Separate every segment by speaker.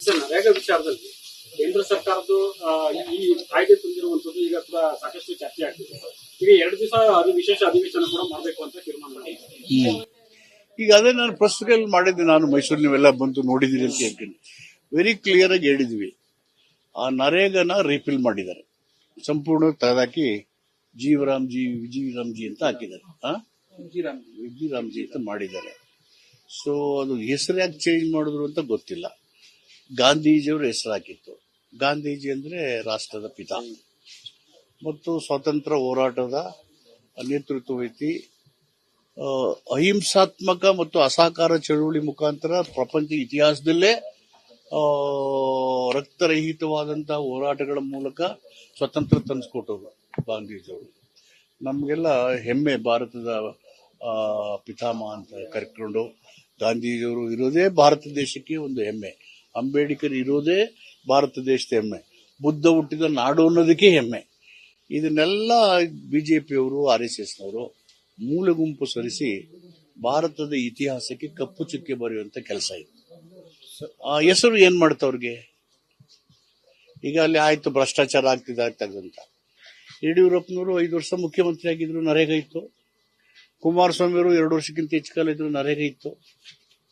Speaker 1: Sir NREGA ವಿಚಾರದಲ್ಲಿ ಕೇಂದ್ರ ಸರ್ಕಾರದ್ದು ಈ ಕಾಯ್ದೆ ತಂದಿರುವಂತದ್ದು ಈಗ ಕೂಡ ಸಾಕಷ್ಟು ಚರ್ಚೆ ಆಗ್ತಿದೆ. ಈಗ 2 ದಿವಸ ವಿಶೇಷ ಅಧಿವೇಶನ ಕೂಡ ಮಾಡಬೇಕು ಅಂತ ತೀರ್ಮಾನ ಮಾಡಿದ್ದಾರೆ.
Speaker 2: ಈಗ ಅದೇ ನಾನು ಪುಸ್ತಕದಲ್ಲಿ ಮಾಡಿದ್ದೆ, ನಾನು ಮೈಸೂರು ನೀವೆಲ್ಲ ಬಂದು ನೋಡಿದಿರಿ ಅಂತ ಹೇಳ್ತೀನಿ. ವೆರಿ ಕ್ಲಿಯರ್ ಆಗಿ ಹೇಳಿದ್ವಿ, ಆ ನರೇಗಾನ ರೀಫಿಲ್ ಮಾಡಿದ್ದಾರೆ, ಸಂಪೂರ್ಣ ತೆಗೆದಾಕಿ ವಿಜಯರಾಮ್ಜಿ ಅಂತ ಹಾಕಿದ್ದಾರೆ. ವಿಜಯರಾಮ್ಜಿ ಅಂತ ಮಾಡಿದ್ದಾರೆ. ಸೊ ಅದು ಹೆಸರು ಯಾಕೆ ಚೇಂಜ್ ಮಾಡಿದ್ರು ಅಂತ ಗೊತ್ತಿಲ್ಲ. ಗಾಂಧೀಜಿಯವರು ಹೆಸರು ಹಾಕಿತ್ತು. ಗಾಂಧೀಜಿ ಅಂದ್ರೆ ರಾಷ್ಟ್ರದ ಪಿತ ಮತ್ತು ಸ್ವಾತಂತ್ರ್ಯ ಹೋರಾಟದ ನೇತೃತ್ವ ವಹಿಸಿ ಅಹಿಂಸಾತ್ಮಕ ಮತ್ತು ಅಸಹಕಾರ ಚಳುವಳಿ ಮುಖಾಂತರ ಪ್ರಪಂಚ ಇತಿಹಾಸದಲ್ಲೇ ರಕ್ತರಹಿತವಾದಂತಹ ಹೋರಾಟಗಳ ಮೂಲಕ ಸ್ವತಂತ್ರ ತಂದುಕೊಟ್ಟರು ಗಾಂಧೀಜಿಯವರು. ನಮಗೆಲ್ಲ ಹೆಮ್ಮೆ, ಭಾರತದ ಪಿತಾಮಹ ಅಂತ ಕರ್ಕೊಂಡು ಗಾಂಧೀಜಿಯವರು ಇರೋದೇ ಭಾರತ ದೇಶಕ್ಕೆ ಒಂದು ಹೆಮ್ಮೆ, ಅಂಬೇಡ್ಕರ್ ಇರೋದೇ ಭಾರತ ದೇಶದ ಹೆಮ್ಮೆ, ಬುದ್ಧ ಹುಟ್ಟಿದ ನಾಡು ಅನ್ನೋದಕ್ಕೆ ಹೆಮ್ಮೆ. ಇದನ್ನೆಲ್ಲ ಬಿಜೆಪಿಯವರು RSSನವರು ಮೂಲೆ ಗುಂಪು ಸರಿಸಿ ಭಾರತದ ಇತಿಹಾಸಕ್ಕೆ ಕಪ್ಪು ಚುಕ್ಕೆ ಬರೆಯುವಂತ ಕೆಲಸ ಇದೆ. ಆ ಹೆಸರು ಏನ್ ಮಾಡ್ತವ್ರಿಗೆ? ಈಗ ಅಲ್ಲಿ ಆಯ್ತು ಭ್ರಷ್ಟಾಚಾರ ಆಗ್ತದಂತ. ಯಡಿಯೂರಪ್ಪನವರು 5 ವರ್ಷ ಮುಖ್ಯಮಂತ್ರಿ ಆಗಿದ್ರು, ನರೇಗಾ ಇತ್ತು. ಕುಮಾರಸ್ವಾಮಿ ಅವರು 2 ವರ್ಷಕ್ಕಿಂತ ಹೆಚ್ಚು ಕಾಲ ಇದ್ರು, ನರೇಗಾ ಇತ್ತು.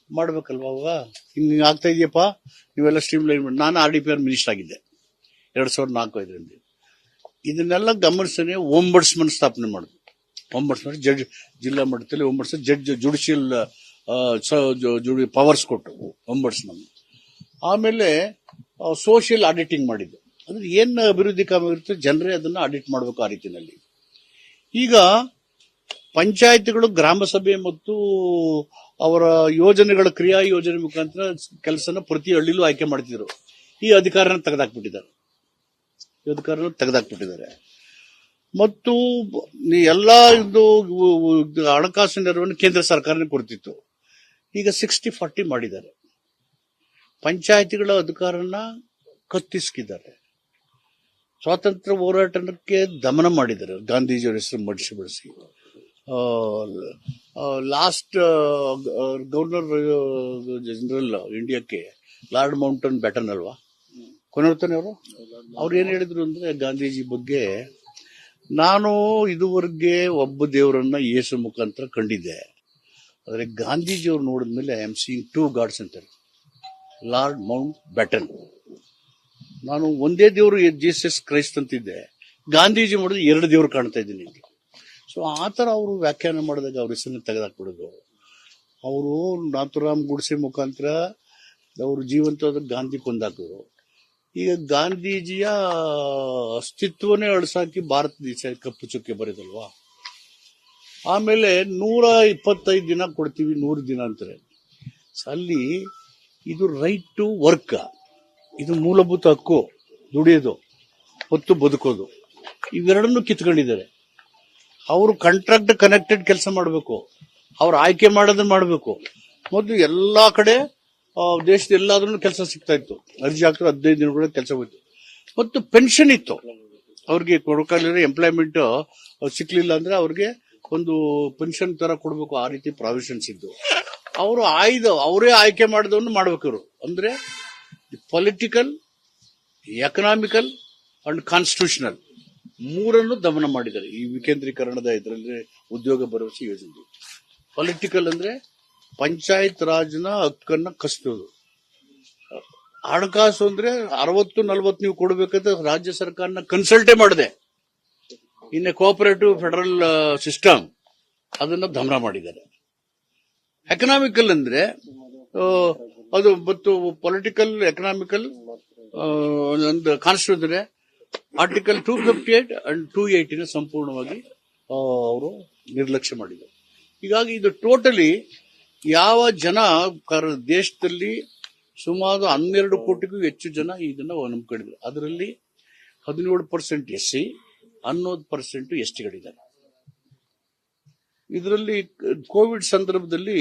Speaker 2: ಮಾಡ್ಬೇಕಲ್ವಾ? ಅವಾಗ ಹಿಂಗ ಆಗ್ತಾ ಇದೆಯಪ್ಪ, ನೀವೆಲ್ಲ ಸ್ಟ್ರೀಮ್ ಲೈನ್ ಮಾಡಿ. ನಾನು RDPR ಮಿನಿಸ್ಟರ್ ಆಗಿದ್ದೆ 2004-5ರಲ್ಲಿ. ಇದನ್ನೆಲ್ಲ ಗಮನಿಸನೆ ಓಂಬಡ್ಸ್ಮನ್ ಸ್ಥಾಪನೆ ಮಾಡಿದ್ರು. ಓಂಬಡ್ಸ್ಮನ್ ಜಡ್ಜ್, ಜಿಲ್ಲಾ ಮಟ್ಟದಲ್ಲಿ ಓಂಬಡ್ಸ್ಮನ್ ಜಡ್ಜ್, ಜುಡಿಷಿಯಲ್ ಪವರ್ಸ್ ಕೊಟ್ಟು ಓಂಬಡ್ಸ್ಮನ್. ಆಮೇಲೆ ಸೋಷಿಯಲ್ ಆಡಿಟಿಂಗ್ ಮಾಡಿದ್ದು, ಅಂದ್ರೆ ಏನ್ ಅಭಿವೃದ್ಧಿ ಕಾಮ ಇರುತ್ತೆ ಜನರೇ ಅದನ್ನ ಆಡಿಟ್ ಮಾಡಬೇಕು ಆ ರೀತಿಯಲ್ಲಿ. ಈಗ ಪಂಚಾಯತ್ಗಳು ಗ್ರಾಮ ಸಭೆ ಮತ್ತು ಅವರ ಯೋಜನೆಗಳ ಕ್ರಿಯಾ ಯೋಜನೆ ಮುಖಾಂತರ ಕೆಲಸನ ಪ್ರತಿ ಹಳ್ಳಿಲೂ ಆಯ್ಕೆ ಮಾಡ್ತಿದ್ರು. ಈ ಅಧಿಕಾರನ ತೆಗೆದಾಕ್ಬಿಟ್ಟಿದ್ದಾರೆ. ಮತ್ತು ಎಲ್ಲಾ ಇದು ಹಣಕಾಸು ನೆರವನ್ನು ಕೇಂದ್ರ ಸರ್ಕಾರನೇ ಕೊಡ್ತಿತ್ತು. ಈಗ 60-40 ಮಾಡಿದ್ದಾರೆ. ಪಂಚಾಯತಿಗಳ ಅಧಿಕಾರನ ಕತ್ತಿಸ್ಕಿದ್ದಾರೆ. ಸ್ವಾತಂತ್ರ್ಯ ಹೋರಾಟಕ್ಕೆ ದಮನ ಮಾಡಿದ್ದಾರೆ. ಗಾಂಧೀಜಿಯವರ ಹೆಸರು ಬಳಸಿ ಲಾಸ್ಟ್ ಗವರ್ನರ್ ಜನರಲ್ ಇಂಡಿಯಾಕ್ಕೆ ಲಾರ್ಡ್ ಮೌಂಟನ್ ಬ್ಯಾಟನ್ ಅಲ್ವಾ, ಕೊನೆರ್ತಾನೆ ಅವ್ರು ಏನ್ ಹೇಳಿದ್ರು ಅಂದ್ರೆ ಗಾಂಧೀಜಿ ಬಗ್ಗೆ, ನಾನು ಇದುವರೆಗೆ ಒಬ್ಬ ದೇವರನ್ನ ಯೇಸು ಮುಖಾಂತರ ಕಂಡಿದ್ದೆ, ಆದ್ರೆ ಗಾಂಧೀಜಿಯವ್ರು ನೋಡಿದ್ಮೇಲೆ ಐ ಆಮ್ ಸೀಯಿಂಗ್ 2 ಗಾಡ್ಸ್ ಅಂತಾರೆ. ಲಾರ್ಡ್ ಮೌಂಟ್ ಬ್ಯಾಟನ್, ನಾನು ಒಂದೇ ದೇವರು ಜೀಸಸ್ ಕ್ರೈಸ್ಟ್ ಅಂತಿದ್ದೆ, ಗಾಂಧೀಜಿ ಮಾಡಿದ್ರೆ 2 ದೇವರು ಕಾಣ್ತಾ ಇದ್ದೀನಿ. ಸೊ ಆತರ ಅವರು ವ್ಯಾಖ್ಯಾನ ಮಾಡಿದಾಗ ಅವ್ರ ಹೆಸರನ್ನ ತೆಗೆದಾಕ್ಬಿಡೋದು. ಅವರು ನಾಥುರಾಮ್ ಗುಡ್ಸೆ ಮುಖಾಂತರ ಅವರು ಜೀವಂತವಾದ ಗಾಂಧಿ ಕೊಂದಾಕಿದ್ರು. ಈಗ ಗಾಂಧೀಜಿಯ ಅಸ್ತಿತ್ವನೇ ಅಳಿಸಾಕಿ ಭಾರತ ದೇಶ ಕಪ್ಪು ಚುಕ್ಕೆ ಬರೋದಲ್ವಾ. ಆಮೇಲೆ 125 ದಿನ ಕೊಡ್ತೀವಿ, 100 ದಿನ ಅಂತಾರೆ. ಅಲ್ಲಿ ಇದು ರೈಟ್ ಟು ವರ್ಕ್, ಇದು ಮೂಲಭೂತ ಹಕ್ಕು, ದುಡಿಯೋದು ಮತ್ತು ಬದುಕೋದು, ಇವೆರಡನ್ನು ಕಿತ್ಕೊಂಡಿದ್ದಾರೆ. ಅವರು ಕಾಂಟ್ರಾಕ್ಟ್ ಕನೆಕ್ಟೆಡ್ ಕೆಲಸ ಮಾಡಬೇಕು, ಅವ್ರು ಆಯ್ಕೆ ಮಾಡೋದನ್ನ ಮಾಡಬೇಕು. ಮೊದಲು ಎಲ್ಲಾ ಕಡೆ ದೇಶದ ಎಲ್ಲಾದ್ರೂ ಕೆಲಸ ಸಿಗ್ತಾ ಇತ್ತು, ಅರ್ಜಿ ಹಾಕಿದ್ರೆ 15 ದಿನಗಳ ಕೆಲಸ ಹೋಯ್ತು. ಮತ್ತು ಪೆನ್ಷನ್ ಇತ್ತು ಅವ್ರಿಗೆ ಕೊಡಕಾಲಿದ್ರೆ, ಎಂಪ್ಲಾಯ್ಮೆಂಟ್ ಸಿಕ್ಲಿಲ್ಲ ಅಂದ್ರೆ ಅವ್ರಿಗೆ ಒಂದು ಪೆನ್ಷನ್ ತರ ಕೊಡಬೇಕು, ಆ ರೀತಿ ಪ್ರಾವಿಷನ್ಸ್ ಇದ್ದು. ಅವರೇ ಆಯ್ಕೆ ಮಾಡಿದವನ್ನ ಮಾಡ್ಬೇಕು. ಅಂದ್ರೆ ಪೊಲಿಟಿಕಲ್, ಎಕನಾಮಿಕಲ್ ಅಂಡ್ ಕಾನ್ಸ್ಟಿಟ್ಯೂಷನಲ್ ಮೂರನ್ನು ದಮನ ಮಾಡಿದ್ದಾರೆ ಈ ವಿಕೇಂದ್ರೀಕರಣದ ಇದರಲ್ಲಿ ಉದ್ಯೋಗ ಭರವಸೆ ಯೋಜನೆ. ಪೊಲಿಟಿಕಲ್ ಅಂದ್ರೆ ಪಂಚಾಯತ್ ರಾಜ್ನ ಹಕ್ಕನ್ನ ಕಸಿಯೋದು. ಹಣಕಾಸು ಅಂದ್ರೆ 60-40 ನೀವು ಕೊಡಬೇಕಂತ ರಾಜ್ಯ ಸರ್ಕಾರನ ಕನ್ಸಲ್ಟೇ ಮಾಡಿದೆ. ಇನ್ನು ಕೋಆಪರೇಟಿವ್ ಫೆಡರಲ್ ಸಿಸ್ಟಮ್ ಅದನ್ನ ದಮನ ಮಾಡಿದ್ದಾರೆ. ಎಕನಾಮಿಕಲ್ ಅಂದ್ರೆ ಅದು ಮತ್ತು ಪೊಲಿಟಿಕಲ್, ಎಕನಾಮಿಕಲ್ ಒಂದು ಕಾನ್ಸ್ಟಿಟ್ಯೂಷನ್ ಆರ್ಟಿಕಲ್ 258 ಅಂಡ್ 280 ಸಂಪೂರ್ಣವಾಗಿ ಅವರು ನಿರ್ಲಕ್ಷ್ಯ ಮಾಡಿದ್ದಾರೆ. ಹೀಗಾಗಿ ಇದು ಟೋಟಲಿ ಯಾವ ಜನ ದೇಶದಲ್ಲಿ ಸುಮಾರು 12 ಕೋಟಿಗೂ ಹೆಚ್ಚು ಜನ ಇದನ್ನ ನಂಬ್ಕೊಂಡಿದ್ದಾರೆ. ಅದರಲ್ಲಿ 17% SC, 11% STಗಳಿದ್ದಾರೆ. ಇದರಲ್ಲಿ ಕೋವಿಡ್ ಸಂದರ್ಭದಲ್ಲಿ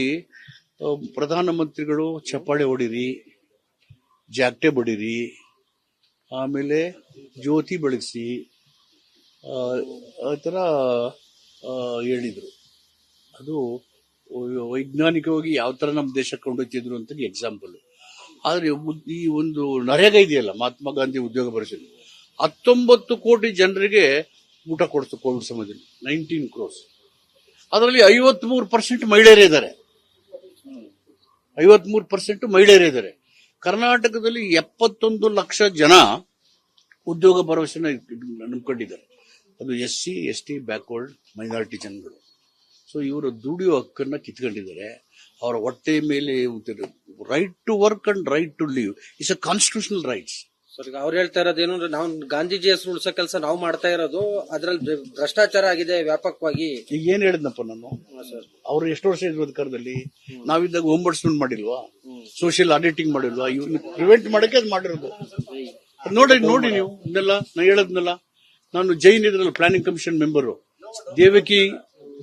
Speaker 2: ಪ್ರಧಾನಮಂತ್ರಿಗಳು ಚಪ್ಪಾಳೆ ಹೊಡಿರಿ, ಜಾಗಟೆ ಬಡಿರಿ, ಆಮೇಲೆ ಜ್ಯೋತಿ ಬೆಳಗಿಸಿ ಆ ಥರ ಹೇಳಿದರು. ಅದು ವೈಜ್ಞಾನಿಕವಾಗಿ ಯಾವ ಥರ ನಮ್ಮ ದೇಶ ಕೊಂಡೊಯ್ತಿದ್ರು ಅಂತ ಎಕ್ಸಾಂಪಲ್. ಆದ್ರೆ ಈ ಒಂದು ನರೇಗಾ ಇದೆಯಲ್ಲ, ಮಹಾತ್ಮ ಗಾಂಧಿ ಉದ್ಯೋಗ ಭರವಸೆ, 19 ಕೋಟಿ ಜನರಿಗೆ ಊಟ ಕೊಡ್ತು ಕೋವಿಡ್ ಸಮಯದಲ್ಲಿ, 19 crores. ಅದರಲ್ಲಿ 53% ಮಹಿಳೆಯರೇ ಇದ್ದಾರೆ. 53% ಮಹಿಳೆಯರೇ ಇದ್ದಾರೆ. ಕರ್ನಾಟಕದಲ್ಲಿ 71 ಲಕ್ಷ ಜನ ಉದ್ಯೋಗ ಭರವಸೆನ ನಂಬ್ಕೊಂಡಿದ್ದಾರೆ. ಅದು SC, ST, ಬ್ಯಾಕ್ವರ್ಡ್ ಮೈನಾರಿಟಿ ಜನಗಳು. ಸೊ ಇವರು ದುಡಿಯೋ ಹಕ್ಕನ್ನ ಕಿತ್ಕೊಂಡಿದ್ದಾರೆ. ಅವರ ಹೊಟ್ಟೆ ಮೇಲೆ right to work and right to live is a constitutional rights.
Speaker 3: Sir, ಈಗ ಅವ್ರು ಹೇಳ್ತಾ ಇರೋದು ಏನು ಅಂದ್ರೆ, ನಾವು ಗಾಂಧೀಜಿ ಹೆಸರು ಉಳಿಸೋ ಕೆಲಸ ನಾವು ಮಾಡ್ತಾ ಇರೋದು, ಅದ್ರಲ್ಲಿ ಭ್ರಷ್ಟಾಚಾರ ಆಗಿದೆ ವ್ಯಾಪಕವಾಗಿ.
Speaker 2: ಈಗ ಏನ್ ಹೇಳಿದ್ನಪ್ಪ ನಾನು, ಅವ್ರು ಎಷ್ಟು ವರ್ಷ ಇದ್ರು ಅಧಿಕಾರದಲ್ಲಿ? ನಾವಿದ್ದಾಗ ಓಂಬಡ್ಸ್ಮನ್ ಮಾಡಿಲ್ವಾ, ಸೋಷಿಯಲ್ ಆಡಿಟಿಂಗ್ ಮಾಡಿಲ್ವಾ? ಇವ್ನ ಪ್ರಿವೆಂಟ್ ಮಾಡಕ್ಕೆ ಅದು ಮಾಡಿರೋದು. ನೋಡಿ ನೀವು ಇದನ್ನೆಲ್ಲ ನಾನು ಹೇಳದ್ನಲ್ಲ. ನಾನು ಜೈನ್ ಇದ್ರಲ್ಲ planning commission member, Devaki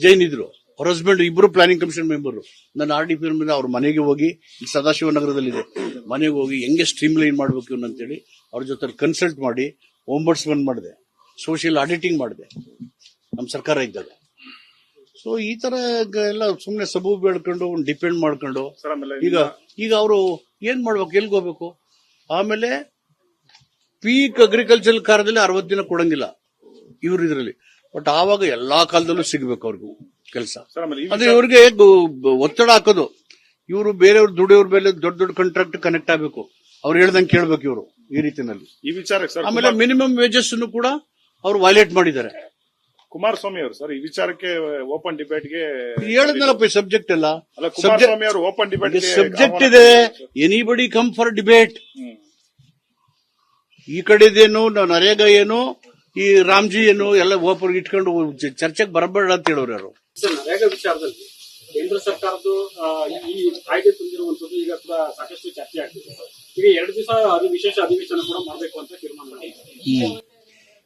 Speaker 2: Jain ಇದ್ರು, ಅವ್ರ ಹಸ್ಬೆಂಡ್ ಇಬ್ರು ಪ್ಲಾನಿಂಗ್ ಕಮಿಷನ್ ಮೆಂಬರು. ನಾನು RDP ಮೇಲೆ ಅವ್ರ ಮನೆಗೆ ಹೋಗಿ, ಸದಾಶಿವನಗರದಲ್ಲಿದೆ, ಮನೆಗೆ ಹೋಗಿ ಹೆಂಗೆ ಸ್ಟ್ರೀಮ್ ಲೈನ್ ಮಾಡ್ಬೇಕು ಇವನು ಅಂತೇಳಿ ಅವ್ರ ಜೊತೆ ಕನ್ಸಲ್ಟ್ ಮಾಡಿ ಓಂಬಡ್ಸ್ಮನ್ ಮಾಡಿದೆ, ಸೋಷಿಯಲ್ ಆಡಿಟಿಂಗ್ ಮಾಡಿದೆ ನಮ್ಮ ಸರ್ಕಾರ ಇದ್ದಾಗ. ಸೊ ಈ ತರ ಎಲ್ಲ ಸುಮ್ನೆ ಸಬೂಬ್ ಬೆಳ್ಕೊಂಡು ಡಿಪೆಂಡ್ ಮಾಡ್ಕೊಂಡು ಈಗ ಅವರು ಏನ್ ಮಾಡ್ಬೇಕು, ಎಲ್ಗೆ ಹೋಗ್ಬೇಕು? ಆಮೇಲೆ ಪೀಕ್ ಅಗ್ರಿಕಲ್ಚರ್ ಕಾರ್ಯದಲ್ಲಿ 60 ದಿನ ಕೊಡಂಗಿಲ್ಲ ಇವ್ರು ಇದರಲ್ಲಿ. ಬಟ್ ಆವಾಗ ಎಲ್ಲಾ ಕಾಲದಲ್ಲೂ ಸಿಗ್ಬೇಕು ಅವ್ರಿಗೂ ಕೆಲಸ. ಅಂದ್ರೆ ಇವ್ರಿಗೆ ಒತ್ತಡ ಹಾಕೋದು, ಇವರು ಬೇರೆಯವ್ರ ದುಡಿಯೋರ್ ಮೇಲೆ ದೊಡ್ಡ ದೊಡ್ಡ ಕಾಂಟ್ರಾಕ್ಟ್ ಕನೆಕ್ಟ್ ಆಗ್ಬೇಕು, ಅವ್ರು ಹೇಳ್ದಂಗೆ ಕೇಳ್ಬೇಕು ಇವರು ಈ ರೀತಿನಲ್ಲಿ.
Speaker 4: ಈ ವಿಚಾರಕ್ಕೆ
Speaker 2: ಆಮೇಲೆ ಮಿನಿಮಮ್ ವೇಜಸ್ ಕೂಡ ಅವ್ರು ವೈಲೇಟ್ ಮಾಡಿದ್ದಾರೆ.
Speaker 4: ಕುಮಾರಸ್ವಾಮಿ ಅವರು ಸರ್ ಈ ವಿಚಾರಕ್ಕೆ ಓಪನ್ ಡಿಬೇಟ್ಗೆ
Speaker 2: ಹೇಳಿದ್ನಲ್ಲಪ್ಪ, ಸಬ್ಜೆಕ್ಟ್ ಎಲ್ಲ
Speaker 4: ಕುಮಾರಸ್ವಾಮಿ ಅವರು ಓಪನ್ ಡಿಬೇಟ್
Speaker 2: ಸಬ್ಜೆಕ್ಟ್ ಇದೆ. Anybody come for debate. ಈ ಕಡೆದೇನು ನರೇಗಾ ಏನು, ಈ ರಾಮ್ಜಿ ಏನು ಎಲ್ಲ ಓಪನ್ ಇಟ್ಕೊಂಡು ಚರ್ಚೆಗೆ ಬರಬೇಡ ಅಂತ ಹೇಳೋರು ಯಾರು?
Speaker 1: ಸರ್, ನರೇಗಾ ವಿಚಾರದಲ್ಲಿ ಕೇಂದ್ರ ಸರ್ಕಾರದ್ದು ಈ ಕಾಯ್ದೆ ತಂದಿರುವಂತದ್ದು ಈಗ ಕೂಡ ಸಾಕಷ್ಟು ಚರ್ಚೆ ಆಗ್ತಿದೆ. ಈಗ 2 ದಿವಸ ವಿಶೇಷ ಅಧಿವೇಶನ ಕೂಡ ಮಾಡಬೇಕು ಅಂತ ತೀರ್ಮಾನ ಮಾಡಿದ್ದಾರೆ.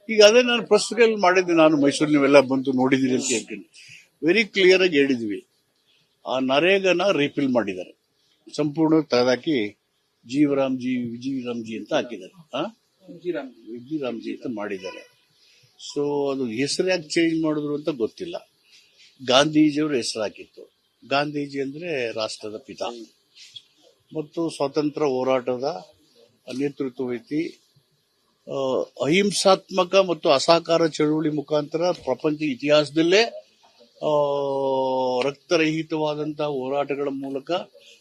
Speaker 2: ಈಗ ಅದೇ ನಾನು ಪ್ರಸ್ತುತದಲ್ಲಿ ಮಾಡಿದ್ದೆ, ನಾನು ಮೈಸೂರು ನೀವೆಲ್ಲ ಬಂದು ನೋಡಿದಿರಿ ಅಂತ ಹೇಳ್ತೀನಿ. ವೆರಿ ಕ್ಲಿಯರ್ ಆಗಿ ಹೇಳಿದ್ವಿ, ಆ ನರೇಗಾನ ರೀಫಿಲ್ ಮಾಡಿದ್ದಾರೆ, ಸಂಪೂರ್ಣ ತೆಗೆದಾಕಿ ವಿಜಯರಾಮ್ಜಿ ಅಂತ ಹಾಕಿದ್ದಾರೆ, ವಿಜಯರಾಮ್ಜಿ ಅಂತ ಮಾಡಿದ್ದಾರೆ. ಸೊ ಅದು ಹೆಸರು ಯಾಕೆ ಚೇಂಜ್ ಮಾಡಿದ್ರು ಅಂತ ಗೊತ್ತಿಲ್ಲ. ಗಾಂಧೀಜಿಯವರು ಹೆಸರು ಹಾಕಿತ್ತು. ಗಾಂಧೀಜಿ ಅಂದ್ರೆ ರಾಷ್ಟ್ರದ ಪಿತ ಮತ್ತು ಸ್ವಾತಂತ್ರ್ಯ ಹೋರಾಟದ ನೇತೃತ್ವ ವಹಿಸಿ ಅಹಿಂಸಾತ್ಮಕ ಮತ್ತು ಅಸಹಕಾರ ಚಳುವಳಿ ಮುಖಾಂತರ ಪ್ರಪಂಚ ಇತಿಹಾಸದಲ್ಲೇ ರಕ್ತರಹಿತವಾದಂತಹ ಹೋರಾಟಗಳ ಮೂಲಕ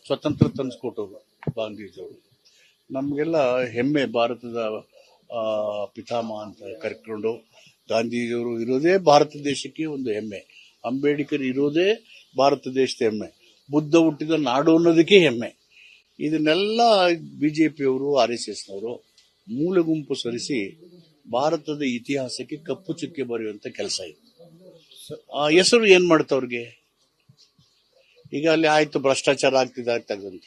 Speaker 2: ಸ್ವತಂತ್ರ ತಂದುಕೊಟ್ಟರು ಗಾಂಧೀಜಿಯವರು. ನಮಗೆಲ್ಲ ಹೆಮ್ಮೆ, ಭಾರತದ ಪಿತಾಮಹ ಅಂತ ಕರ್ಕೊಂಡು ಗಾಂಧೀಜಿಯವರು ಇರೋದೇ ಭಾರತ ದೇಶಕ್ಕೆ ಒಂದು ಹೆಮ್ಮೆ, ಅಂಬೇಡ್ಕರ್ ಇರೋದೇ ಭಾರತ ದೇಶದ ಹೆಮ್ಮೆ, ಬುದ್ಧ ಹುಟ್ಟಿದ ನಾಡು ಅನ್ನೋದಕ್ಕೆ ಹೆಮ್ಮೆ. ಇದನ್ನೆಲ್ಲ ಬಿಜೆಪಿಯವರು RSSನವರು ಮೂಲೆ ಗುಂಪು ಸರಿಸಿ ಭಾರತದ ಇತಿಹಾಸಕ್ಕೆ ಕಪ್ಪು ಚುಕ್ಕೆ ಬರೆಯುವಂತ ಕೆಲಸ ಇದೆ. ಆ ಹೆಸರು ಏನ್ ಮಾಡ್ತವ್ರಿಗೆ? ಈಗ ಅಲ್ಲಿ ಆಯ್ತು ಭ್ರಷ್ಟಾಚಾರ ಆಗ್ತದಂತ.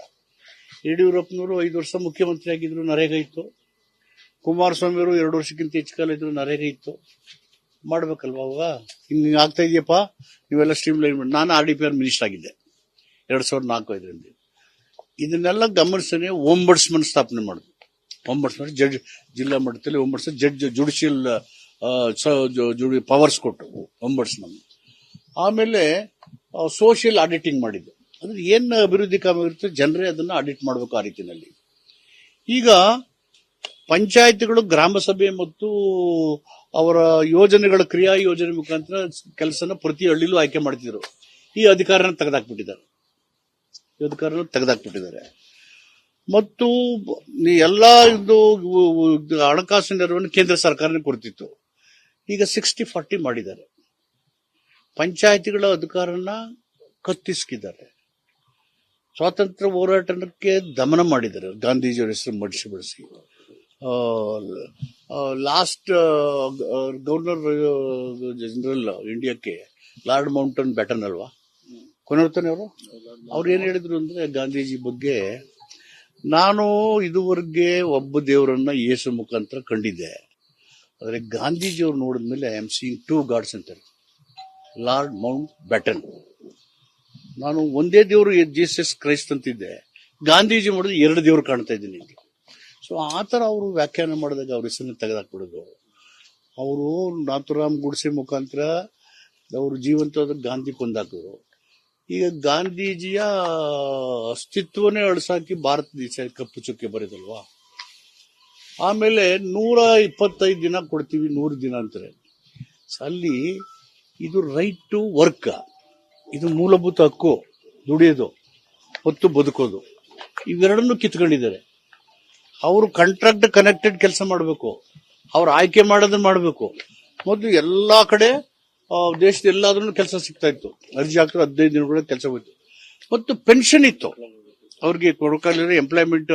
Speaker 2: ಯಡಿಯೂರಪ್ಪನವರು 5 ವರ್ಷ ಮುಖ್ಯಮಂತ್ರಿ ಆಗಿದ್ರು, ನರೇಗಾ ಇತ್ತು. ಕುಮಾರಸ್ವಾಮಿಯವರು 2 ವರ್ಷಕ್ಕಿಂತ ಹೆಚ್ಚು ಕಾಲ ಇದ್ರು, ನರೇಗಾ ಇತ್ತು. ಮಾಡ್ಬೇಕಲ್ವಾ? ಅವಾಗ ಹಿಂಗ ಆಗ್ತಾ ಇದೆಯಪ್ಪ, ನೀವೆಲ್ಲ ಸ್ಟ್ರೀಮ್ ಲೈನ್ ಮಾಡಿ. ನಾನು RDPR ಮಿನಿಸ್ಟರ್ ಆಗಿದ್ದೆ 2004-5ರಲ್ಲಿ. ಇದನ್ನೆಲ್ಲ ಗಮನಿಸನೆ ಓಂಬಡ್ಸ್ಮನ್ ಸ್ಥಾಪನೆ ಮಾಡಿದ್ರು. ಓಂಬಡ್ಸ್ಮನ್ ಜಡ್ಜ್, ಜಿಲ್ಲಾ ಮಟ್ಟದಲ್ಲಿ ಓಂಬಡ್ಸ್ಮನ್ ಜಡ್ಜ್, ಜುಡಿಷಿಯಲ್ ಪವರ್ಸ್ ಕೊಟ್ಟು ಓಂಬಡ್ಸ್ಮನ್. ಆಮೇಲೆ ಸೋಷಿಯಲ್ ಆಡಿಟಿಂಗ್ ಮಾಡಿದ್ದು. ಅಂದ್ರೆ ಏನ್ ಅಭಿವೃದ್ಧಿ ಕಾಮ ಇರುತ್ತೆ, ಜನರೇ ಅದನ್ನ ಆಡಿಟ್ ಮಾಡಬೇಕು ಆ ರೀತಿಯಲ್ಲಿ. ಈಗ ಪಂಚಾಯತ್ಗಳು ಗ್ರಾಮ ಸಭೆ ಮತ್ತು ಅವರ ಯೋಜನೆಗಳ ಕ್ರಿಯಾ ಯೋಜನೆ ಮುಖಾಂತರ ಕೆಲಸನ ಪ್ರತಿ ಹಳ್ಳಿಲೂ ಆಯ್ಕೆ ಮಾಡ್ತಿದ್ರು. ಈ ಅಧಿಕಾರನ ತೆಗೆದಾಕ್ಬಿಟ್ಟಿದ್ದಾರೆ. ಮತ್ತು ಎಲ್ಲಾ ಇದು ಹಣಕಾಸು ನೆರವನ್ನು ಕೇಂದ್ರ ಸರ್ಕಾರನೇ ಕೊಡ್ತಿತ್ತು. ಈಗ 60-40 ಮಾಡಿದ್ದಾರೆ. ಪಂಚಾಯತಿಗಳ ಅಧಿಕಾರನ ಕತ್ತಿಸ್ಕಿದ್ದಾರೆ. ಸ್ವಾತಂತ್ರ್ಯ ಹೋರಾಟಕ್ಕೆ ದಮನ ಮಾಡಿದ್ದಾರೆ ಗಾಂಧೀಜಿಯವರ ಹೆಸರು ಬಳಸಿ. ಲಾಸ್ಟ್ ಗವರ್ನರ್ ಜನರಲ್ ಇಂಡಿಯಾಕ್ಕೆ ಲಾರ್ಡ್ ಮೌಂಟನ್ ಬ್ಯಾಟನ್ ಅಲ್ವಾ, ಕೊನೆರ್ತಾನೆ ಅವ್ರು ಏನ್ ಹೇಳಿದ್ರು ಅಂದ್ರೆ ಗಾಂಧೀಜಿ ಬಗ್ಗೆ, ನಾನು ಇದುವರೆಗೆ ಒಬ್ಬ ದೇವರನ್ನ ಯೇಸು ಮುಖಾಂತರ ಕಂಡಿದ್ದೆ, ಆದ್ರೆ ಗಾಂಧೀಜಿಯವ್ರು ನೋಡಿದ್ಮೇಲೆ ಐ ಆಮ್ ಸೀಯಿಂಗ್ 2 ಗಾಡ್ಸ್ ಅಂತಾರೆ. ಲಾರ್ಡ್ ಮೌಂಟ್ ಬ್ಯಾಟನ್, ನಾನು ಒಂದೇ ದೇವರು ಜೀಸಸ್ ಕ್ರೈಸ್ಟ್ ಅಂತಿದ್ದೆ, ಗಾಂಧೀಜಿ ಮಾಡಿದ್ರೆ 2 ದೇವರು ಕಾಣ್ತಾ ಇದ್ದೀನಿ. ಸೊ ಆತರ ಅವರು ವ್ಯಾಖ್ಯಾನ ಮಾಡಿದಾಗ ಅವ್ರ ಹೆಸರನ್ನ ತೆಗೆದಾಕ್ಬಿಡೋದು. ಅವರು ನಾಥುರಾಮ್ ಗುಡ್ಸೆ ಮುಖಾಂತರ ಅವರು ಜೀವಂತವಾದ ಗಾಂಧಿ ಕೊಂದಾಕಿದ್ರು. ಈಗ ಗಾಂಧೀಜಿಯ ಅಸ್ತಿತ್ವನೇ ಅಳಿಸಾಕಿ ಭಾರತ ದೇಶ ಕಪ್ಪು ಚುಕ್ಕೆ ಬರೆದಲ್ವಾ. ಆಮೇಲೆ 125 ದಿನ ಕೊಡ್ತೀವಿ, 100 ದಿನ ಅಂತಾರೆ. ಅಲ್ಲಿ ಇದು ರೈಟ್ ಟು ವರ್ಕ್, ಇದು ಮೂಲಭೂತ ಹಕ್ಕು, ದುಡಿಯೋದು ಮತ್ತು ಬದುಕೋದು, ಇವೆರಡನ್ನು ಕಿತ್ಕೊಂಡಿದ್ದಾರೆ. ಅವರು ಕಾಂಟ್ರಾಕ್ಟ್ ಕನೆಕ್ಟೆಡ್ ಕೆಲಸ ಮಾಡಬೇಕು, ಅವ್ರು ಆಯ್ಕೆ ಮಾಡೋದನ್ನ ಮಾಡಬೇಕು. ಮೊದಲು ಎಲ್ಲಾ ಕಡೆ ದೇಶದ ಎಲ್ಲಾದ್ರೂ ಕೆಲಸ ಸಿಗ್ತಾ ಇತ್ತು, ಅರ್ಜಿ ಹಾಕಿದ್ರೆ 15 ದಿನಗಳ ಕೆಲಸ ಹೋಯ್ತು. ಮತ್ತು ಪೆನ್ಷನ್ ಇತ್ತು ಅವ್ರಿಗೆ, ಕೊಡಕಾಲಿದ್ರೆ ಎಂಪ್ಲಾಯ್ಮೆಂಟ್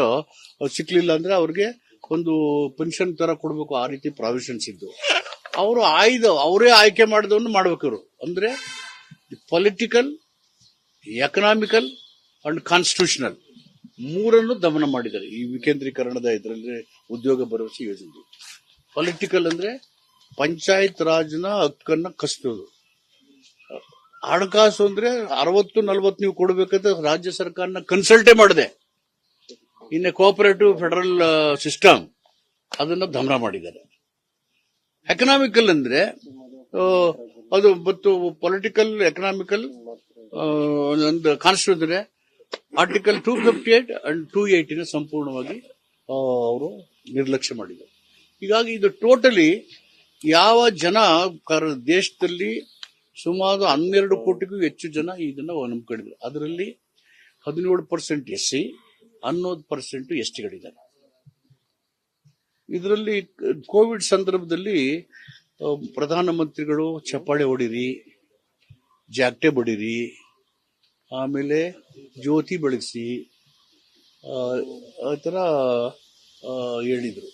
Speaker 2: ಸಿಕ್ಲಿಲ್ಲ ಅಂದ್ರೆ ಅವ್ರಿಗೆ ಒಂದು ಪೆನ್ಷನ್ ತರ ಕೊಡಬೇಕು, ಆ ರೀತಿ ಪ್ರಾವಿಷನ್ಸ್ ಇದ್ದು. ಅವರು ಅವರೇ ಆಯ್ಕೆ ಮಾಡಿದವನ್ನು ಮಾಡ್ಬೇಕು ಇವರು. ಅಂದ್ರೆ ಪೊಲಿಟಿಕಲ್, ಎಕನಾಮಿಕಲ್ ಅಂಡ್ ಕಾನ್ಸ್ಟಿಟ್ಯೂಷನಲ್ ಮೂರನ್ನು ದಮನ ಮಾಡಿದ್ದಾರೆ ಈ ವಿಕೇಂದ್ರೀಕರಣದ ಇದರಲ್ಲಿ ಉದ್ಯೋಗ ಭರವಸೆ ಯೋಜನೆ. ಪೊಲಿಟಿಕಲ್ ಅಂದ್ರೆ ಪಂಚಾಯತ್ ರಾಜ್ನ ಹಕ್ಕನ್ನ ಕಸಿಯೋದು. ಹಣಕಾಸು ಅಂದ್ರೆ 60-40 ನೀವು ಕೊಡಬೇಕಂತ ರಾಜ್ಯ ಸರ್ಕಾರನ ಕನ್ಸಲ್ಟೇ ಮಾಡಿದೆ. ಇನ್ನು ಕೋಆಪರೇಟಿವ್ ಫೆಡರಲ್ ಸಿಸ್ಟಮ್ ಅದನ್ನ ದಮನ ಮಾಡಿದ್ದಾರೆ. ಎಕನಾಮಿಕಲ್ ಅಂದ್ರೆ ಅದು ಮತ್ತು political, economical constitution article 258 and 280 ಸಂಪೂರ್ಣವಾಗಿ ಅವರು ನಿರ್ಲಕ್ಷ್ಯ ಮಾಡಿದ್ದಾರೆ. ಹೀಗಾಗಿ ಇದು ಟೋಟಲಿ ಯಾವ ಜನ ದೇಶದಲ್ಲಿ ಸುಮಾರು 12 ಕೋಟಿಗೂ ಹೆಚ್ಚು ಜನ ಇದನ್ನ ನಂಬ್ಕೊಂಡಿದ್ರು. ಅದರಲ್ಲಿ 17% SC, 11% STಗಳಿದ್ದಾರೆ. ಇದರಲ್ಲಿ ಕೋವಿಡ್ ಸಂದರ್ಭದಲ್ಲಿ ಪ್ರಧಾನಮಂತ್ರಿಗಳು ಚಪ್ಪಾಳೆ ಹೊಡಿರಿ, ಜಾಗಟೆ ಬಡಿರಿ, ಆಮೇಲೆ ಜ್ಯೋತಿ ಬೆಳಗಿಸಿ ಆ ಥರ ಹೇಳಿದ್ರು.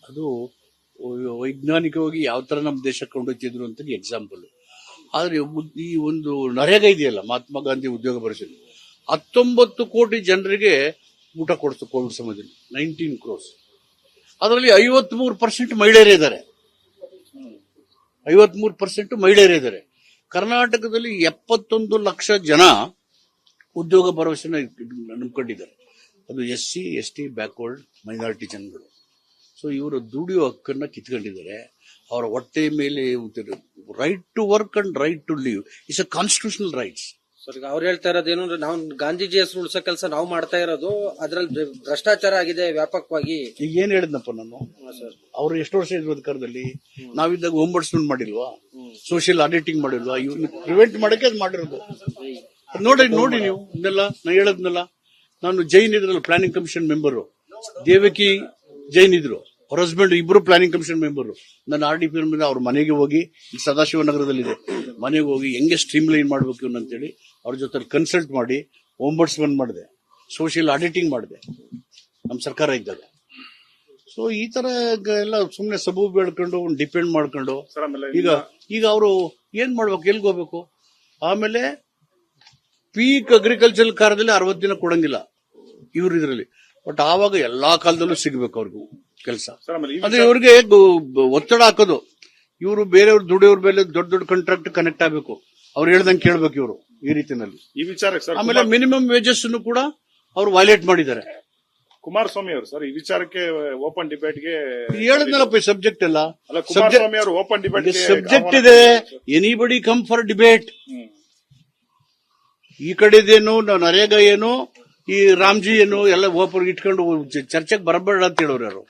Speaker 2: ಅದು ವೈಜ್ಞಾನಿಕವಾಗಿ ಯಾವ ತರ ನಮ್ಮ ದೇಶ ಕೊಂಡೊಯ್ತಿದ್ರು ಅಂತ ಎಕ್ಸಾಂಪಲ್. ಆದ್ರೆ ಈ ಒಂದು ನರೇಗಾ ಇದೆಯಲ್ಲ, ಮಹಾತ್ಮ ಗಾಂಧಿ ಉದ್ಯೋಗ ಭರವಸೆ, 19 ಕೋಟಿ ಜನರಿಗೆ ಊಟ ಕೊಡ್ತು ಕೋವಿಡ್ ಸಮಯದಲ್ಲಿ, 19 crores. ಅದರಲ್ಲಿ 53% ಮಹಿಳೆಯರೇ ಇದ್ದಾರೆ. 53% ಮಹಿಳೆಯರೇ ಇದ್ದಾರೆ. ಕರ್ನಾಟಕದಲ್ಲಿ 71 ಲಕ್ಷ ಜನ ಉದ್ಯೋಗ ಭರವಸೆನ ನಂಬ್ಕೊಂಡಿದ್ದಾರೆ. ಅದು SC, ST, ಬ್ಯಾಕ್ವರ್ಡ್ ಮೈನಾರಿಟಿ ಜನಗಳು. ಸೊ ಇವರು ದುಡಿಯೋ ಹಕ್ಕನ್ನ ಕಿತ್ಕೊಂಡಿದ್ದಾರೆ. ಅವರ ಹೊಟ್ಟೆ ಮೇಲೆ right to work and right to live is a constitutional rights.
Speaker 3: Sir, ಈಗ ಅವ್ರು ಹೇಳ್ತಾ ಇರೋದು ಏನು ಅಂದ್ರೆ, ನಾವು ಗಾಂಧೀಜಿ ಹೆಸರು ಉಳಿಸೋ ಕೆಲಸ ನಾವು ಮಾಡ್ತಾ ಇರೋದು, ಅದ್ರಲ್ಲಿ ಭ್ರಷ್ಟಾಚಾರ ಆಗಿದೆ ವ್ಯಾಪಕವಾಗಿ.
Speaker 2: ಈಗ ಏನ್ ಹೇಳಿದ್ನಪ್ಪ ನಾನು, ಅವ್ರು ಎಷ್ಟು ವರ್ಷ ಇದ್ರು ಅಧಿಕಾರದಲ್ಲಿ? ನಾವಿದ್ದಾಗ ಓಂಬಡ್ಸ್ಮೆಂಟ್ ಮಾಡಿಲ್ವಾ, ಸೋಷಿಯಲ್ ಆಡಿಟಿಂಗ್ ಮಾಡಿಲ್ವಾ? ಇವ್ರನ್ನ ಪ್ರಿವೆಂಟ್ ಮಾಡಕ್ಕೆ ಅದು ಮಾಡಿರೋದು. ನೋಡಿ ನೀವು ಇದನ್ನೆಲ್ಲ ನಾನು ಹೇಳದ್ನಲ್ಲ. ನಾನು ಜೈನ್ ಇದ್ರಲ್ಲ planning commission member, Devaki Jain ಇದ್ರು, ಅವ್ರ ಹಸ್ಬೆಂಡ್ ಇಬ್ರು ಪ್ಲಾನಿಂಗ್ ಕಮಿಷನ್ ಮೆಂಬರು. ನಾನು RDP ಅವ್ರ ಮನೆಗೆ ಹೋಗಿ, ಸದಾಶಿವನಗರದಲ್ಲಿದೆ, ಮನೆಗೆ ಹೋಗಿ ಹೆಂಗೆ ಸ್ಟ್ರೀಮ್ ಲೈನ್ ಮಾಡ್ಬೇಕು ಇವನು ಅಂತೇಳಿ ಅವ್ರ ಜೊತೆ ಕನ್ಸಲ್ಟ್ ಮಾಡಿ ಓಂಬಡ್ಸ್ಮನ್ ಮಾಡಿದೆ, ಸೋಷಿಯಲ್ ಆಡಿಟಿಂಗ್ ಮಾಡಿದೆ ನಮ್ಮ ಸರ್ಕಾರ ಇದ್ದಾಗ. ಸೊ ಈ ತರ ಎಲ್ಲ ಸುಮ್ನೆ ಸಬೂಬ್ ಬೆಳ್ಕೊಂಡು ಡಿಪೆಂಡ್ ಮಾಡ್ಕೊಂಡು ಈಗ ಅವರು ಏನ್ ಮಾಡ್ಬೇಕು, ಎಲ್ಗೆ ಹೋಗ್ಬೇಕು? ಆಮೇಲೆ ಪೀಕ್ ಅಗ್ರಿಕಲ್ಚರ್ ಕಾರ್ಯದಲ್ಲಿ 60 ದಿನ ಕೊಡಂಗಿಲ್ಲ ಇವ್ರು ಇದರಲ್ಲಿ. ಬಟ್ ಆವಾಗ ಎಲ್ಲಾ ಕಾಲದಲ್ಲೂ ಸಿಗ್ಬೇಕು ಅವ್ರಿಗೂ ಕೆಲಸ. ಅದು ಇವ್ರಿಗೆ ಒತ್ತಡ ಹಾಕೋದು. ಇವರು ಬೇರೆಯವ್ರು ದುಡಿಯೋರ್ ಮೇಲೆ ದೊಡ್ಡ ದೊಡ್ಡ ಕಾಂಟ್ರಾಕ್ಟ್ ಕನೆಕ್ಟ್ ಆಗಬೇಕು, ಅವ್ರು ಹೇಳ್ದಂಗೆ ಕೇಳ್ಬೇಕು ಇವರು ಈ ರೀತಿನಲ್ಲಿ.
Speaker 4: ಈ ವಿಚಾರಕ್ಕೆ
Speaker 2: ಆಮೇಲೆ ಮಿನಿಮಮ್ ವೇಜಸ್ ಕೂಡ ಅವ್ರು ವೈಲೇಟ್ ಮಾಡಿದ್ದಾರೆ.
Speaker 4: ಕುಮಾರಸ್ವಾಮಿ ಅವರು ಸರ್ ಈ ವಿಚಾರಕ್ಕೆ ಓಪನ್ ಡಿಬೇಟ್ಗೆ
Speaker 2: ಹೇಳಿದ್ನಲ್ಲಪ್ಪ, ಈ ಸಬ್ಜೆಕ್ಟ್ ಎಲ್ಲ
Speaker 4: ಕುಮಾರಸ್ವಾಮಿ ಅವರು ಓಪನ್ ಡಿಬೇಟ್
Speaker 2: ಸಬ್ಜೆಕ್ಟ್ ಇದೆ. Anybody come for debate. ಈ ಕಡೆದೇನು ನರೇಗಾ ಏನು, ಈ ರಾಮ್ಜಿ ಏನು ಎಲ್ಲ ಓಪನ್ ಇಟ್ಕೊಂಡು ಚರ್ಚೆಗೆ ಬರಬೇಡ ಅಂತ ಹೇಳೋರು ಯಾರು?